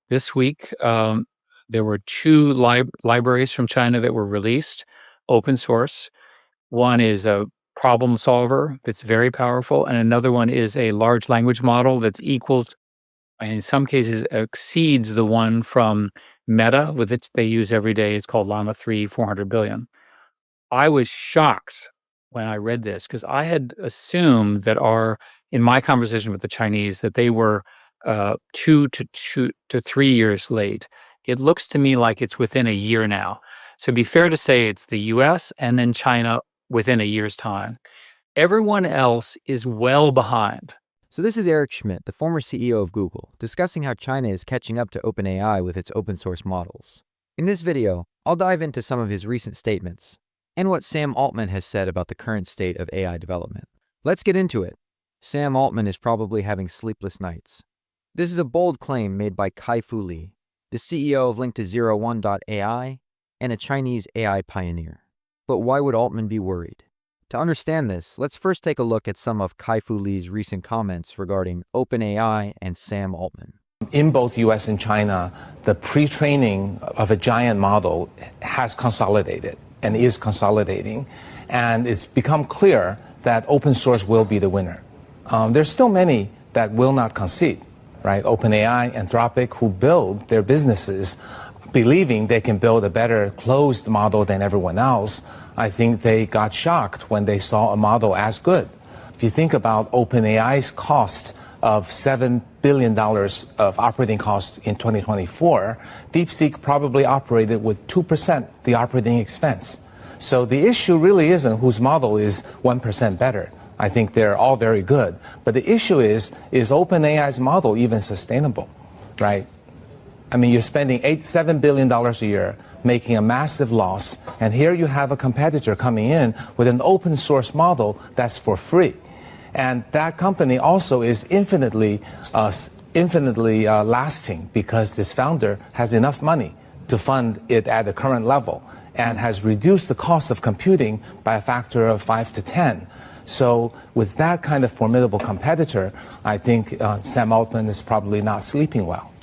This week, there were two libraries from China that were released, open source. One is a problem solver that's very powerful, and another one is a large language model that's equal, and in some cases exceeds the one from Meta, with it they use every day. It's called Llama 3, 400 billion. I was shocked when I read this because I had assumed that in my conversation with the Chinese, that they were 2 to 3 years late. It looks to me like it's within a year now. So it'd be fair to say it's the US and then China within a year's time. Everyone else is well behind. So this is Eric Schmidt, the former CEO of Google, discussing how China is catching up to OpenAI with its open source models. In this video, I'll dive into some of his recent statements and what Sam Altman has said about the current state of AI development. Let's get into it. Sam Altman is probably having sleepless nights. This is a bold claim made by Kai-Fu Lee, the CEO of Link-to-01.ai and a Chinese AI pioneer. But why would Altman be worried? To understand this, let's first take a look at some of Kai-Fu Lee's recent comments regarding OpenAI and Sam Altman. In both US and China, the pre-training of a giant model has consolidated and is consolidating, and it's become clear that open source will be the winner. There's still many that will not concede, right? OpenAI, Anthropic, who build their businesses believing they can build a better closed model than everyone else. I think they got shocked when they saw a model as good. If you think about OpenAI's cost of $7 billion of operating costs in 2024, DeepSeek probably operated with 2% the operating expense. So the issue really isn't whose model is 1% better. I think they're all very good. But the issue is OpenAI's model even sustainable, right? I mean, you're spending $7 billion a year, making a massive loss, and here you have a competitor coming in with an open source model that's for free. And that company also is infinitely lasting because this founder has enough money to fund it at the current level and has reduced the cost of computing by a factor of 5 to 10. So with that kind of formidable competitor, I think Sam Altman is probably not sleeping well.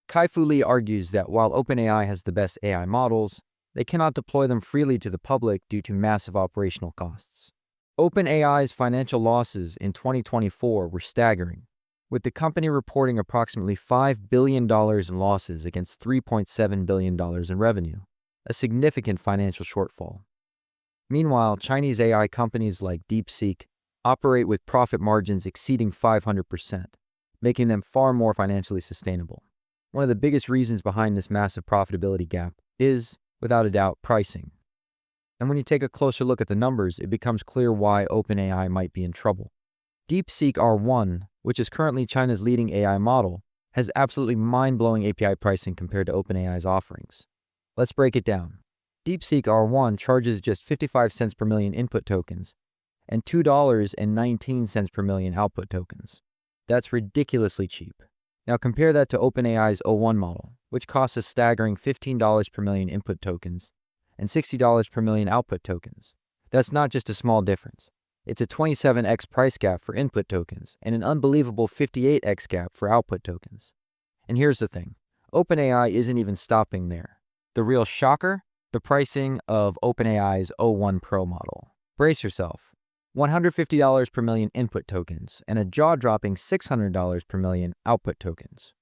Kai-Fu Lee argues that while OpenAI has the best AI models, they cannot deploy them freely to the public due to massive operational costs. OpenAI's financial losses in 2024 were staggering, with the company reporting approximately $5 billion in losses against $3.7 billion in revenue, a significant financial shortfall. Meanwhile, Chinese AI companies like DeepSeek operate with profit margins exceeding 500%, making them far more financially sustainable. One of the biggest reasons behind this massive profitability gap is, without a doubt, pricing. And when you take a closer look at the numbers, it becomes clear why OpenAI might be in trouble. DeepSeek R1, which is currently China's leading AI model, has absolutely mind-blowing API pricing compared to OpenAI's offerings. Let's break it down. DeepSeek R1 charges just 55 cents per million input tokens and $2.19 per million output tokens. That's ridiculously cheap. Now compare that to OpenAI's O1 model, which costs a staggering $15 per million input tokens and $60 per million output tokens. That's not just a small difference. It's a 27x price gap for input tokens and an unbelievable 58x gap for output tokens. And here's the thing. OpenAI isn't even stopping there. The real shocker? The pricing of OpenAI's O1 Pro model. Brace yourself. $150 per million input tokens and a jaw-dropping $600 per million output tokens.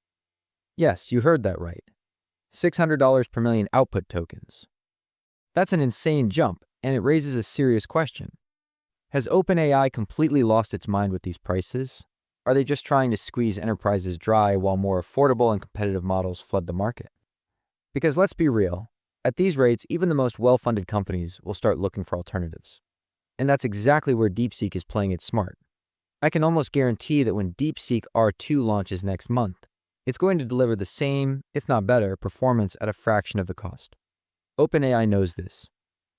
Yes, you heard that right. $600 per million output tokens. That's an insane jump, and it raises a serious question. Has OpenAI completely lost its mind with these prices? Are they just trying to squeeze enterprises dry while more affordable and competitive models flood the market? Because let's be real, at these rates, even the most well-funded companies will start looking for alternatives. And that's exactly where DeepSeek is playing it smart. I can almost guarantee that when DeepSeek R2 launches next month, it's going to deliver the same, if not better, performance at a fraction of the cost. OpenAI knows this,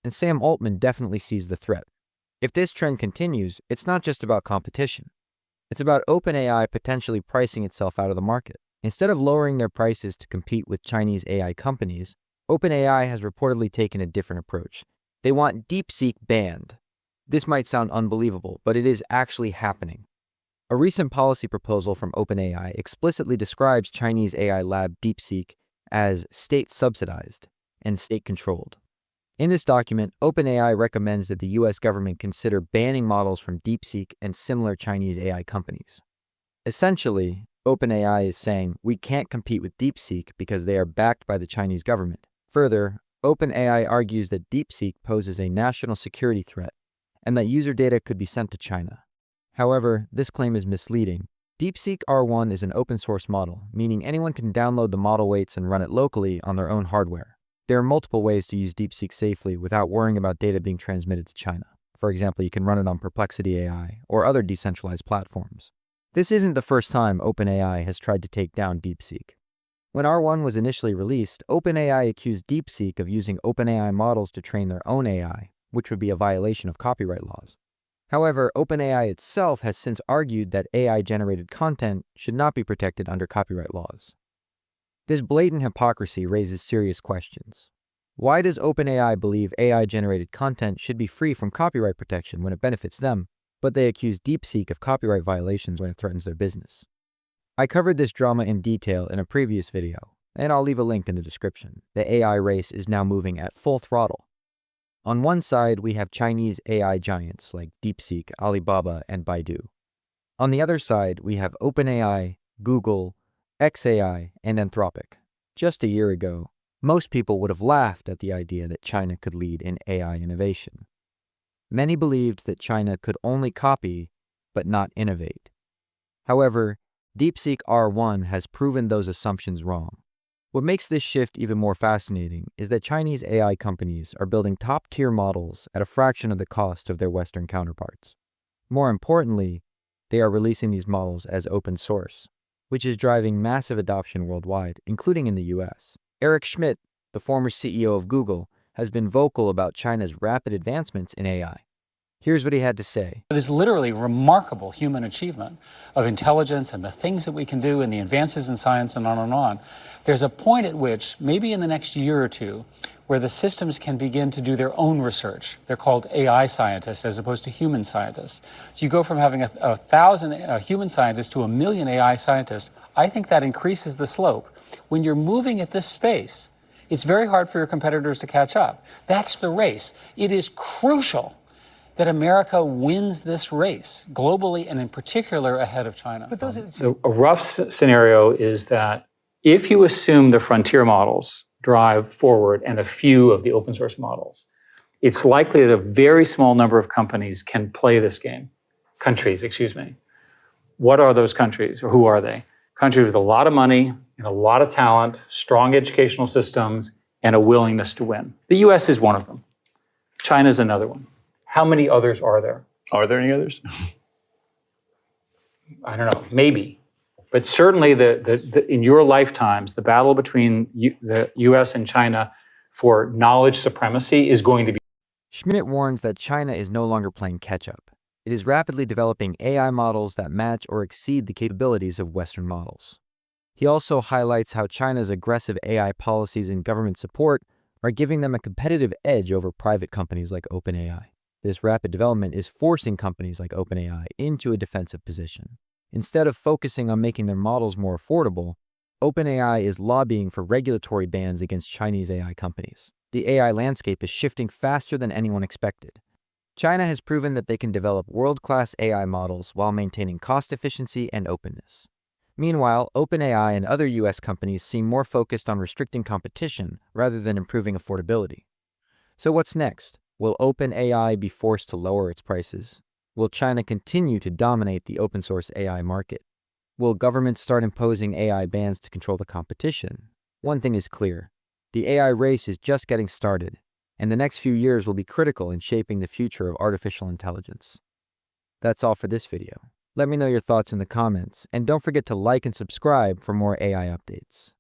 and Sam Altman definitely sees the threat. If this trend continues, it's not just about competition. It's about OpenAI potentially pricing itself out of the market. Instead of lowering their prices to compete with Chinese AI companies, OpenAI has reportedly taken a different approach. They want DeepSeek banned. This might sound unbelievable, but it is actually happening. A recent policy proposal from OpenAI explicitly describes Chinese AI lab DeepSeek as state-subsidized and state-controlled. In this document, OpenAI recommends that the US government consider banning models from DeepSeek and similar Chinese AI companies. Essentially, OpenAI is saying we can't compete with DeepSeek because they are backed by the Chinese government. Further, OpenAI argues that DeepSeek poses a national security threat and that user data could be sent to China. However, this claim is misleading. DeepSeek R1 is an open-source model, meaning anyone can download the model weights and run it locally on their own hardware. There are multiple ways to use DeepSeek safely without worrying about data being transmitted to China. For example, you can run it on Perplexity AI or other decentralized platforms. This isn't the first time OpenAI has tried to take down DeepSeek. When R1 was initially released, OpenAI accused DeepSeek of using OpenAI models to train their own AI, which would be a violation of copyright laws. However, OpenAI itself has since argued that AI-generated content should not be protected under copyright laws. This blatant hypocrisy raises serious questions. Why does OpenAI believe AI-generated content should be free from copyright protection when it benefits them, but they accuse DeepSeek of copyright violations when it threatens their business? I covered this drama in detail in a previous video, and I'll leave a link in the description. The AI race is now moving at full throttle. On one side, we have Chinese AI giants like DeepSeek, Alibaba, and Baidu. On the other side, we have OpenAI, Google, xAI, and Anthropic. Just a year ago, most people would have laughed at the idea that China could lead in AI innovation. Many believed that China could only copy, but not innovate. However, DeepSeek R1 has proven those assumptions wrong. What makes this shift even more fascinating is that Chinese AI companies are building top-tier models at a fraction of the cost of their Western counterparts. More importantly, they are releasing these models as open source, which is driving massive adoption worldwide, including in the US. Eric Schmidt, the former CEO of Google, has been vocal about China's rapid advancements in AI. Here's what he had to say. It is literally remarkable human achievement of intelligence and the things that we can do and the advances in science and on and on. There's a point at which, maybe in the next year or two, where the systems can begin to do their own research. They're called AI scientists as opposed to human scientists. So you go from having 1,000 human scientists to 1 million AI scientists. I think that increases the slope. When you're moving at this space, it's very hard for your competitors to catch up. That's the race. It is crucial that America wins this race globally and in particular ahead of China. So a rough scenario is that if you assume the frontier models drive forward and a few of the open source models, it's likely that a very small number of countries can play this game. What are those countries, or who are they? Countries with a lot of money and a lot of talent, strong educational systems, and a willingness to win. The US is one of them. China's another one. How many others are there? Are there any others? I don't know, maybe. But certainly in your lifetimes, the battle between the US and China for knowledge supremacy is going to be. Schmidt warns that China is no longer playing catch-up. It is rapidly developing AI models that match or exceed the capabilities of Western models. He also highlights how China's aggressive AI policies and government support are giving them a competitive edge over private companies like OpenAI. This rapid development is forcing companies like OpenAI into a defensive position. Instead of focusing on making their models more affordable, OpenAI is lobbying for regulatory bans against Chinese AI companies. The AI landscape is shifting faster than anyone expected. China has proven that they can develop world-class AI models while maintaining cost efficiency and openness. Meanwhile, OpenAI and other US companies seem more focused on restricting competition rather than improving affordability. So what's next? Will OpenAI be forced to lower its prices? Will China continue to dominate the open source AI market? Will governments start imposing AI bans to control the competition? One thing is clear. The AI race is just getting started, and the next few years will be critical in shaping the future of artificial intelligence. That's all for this video. Let me know your thoughts in the comments, and don't forget to like and subscribe for more AI updates.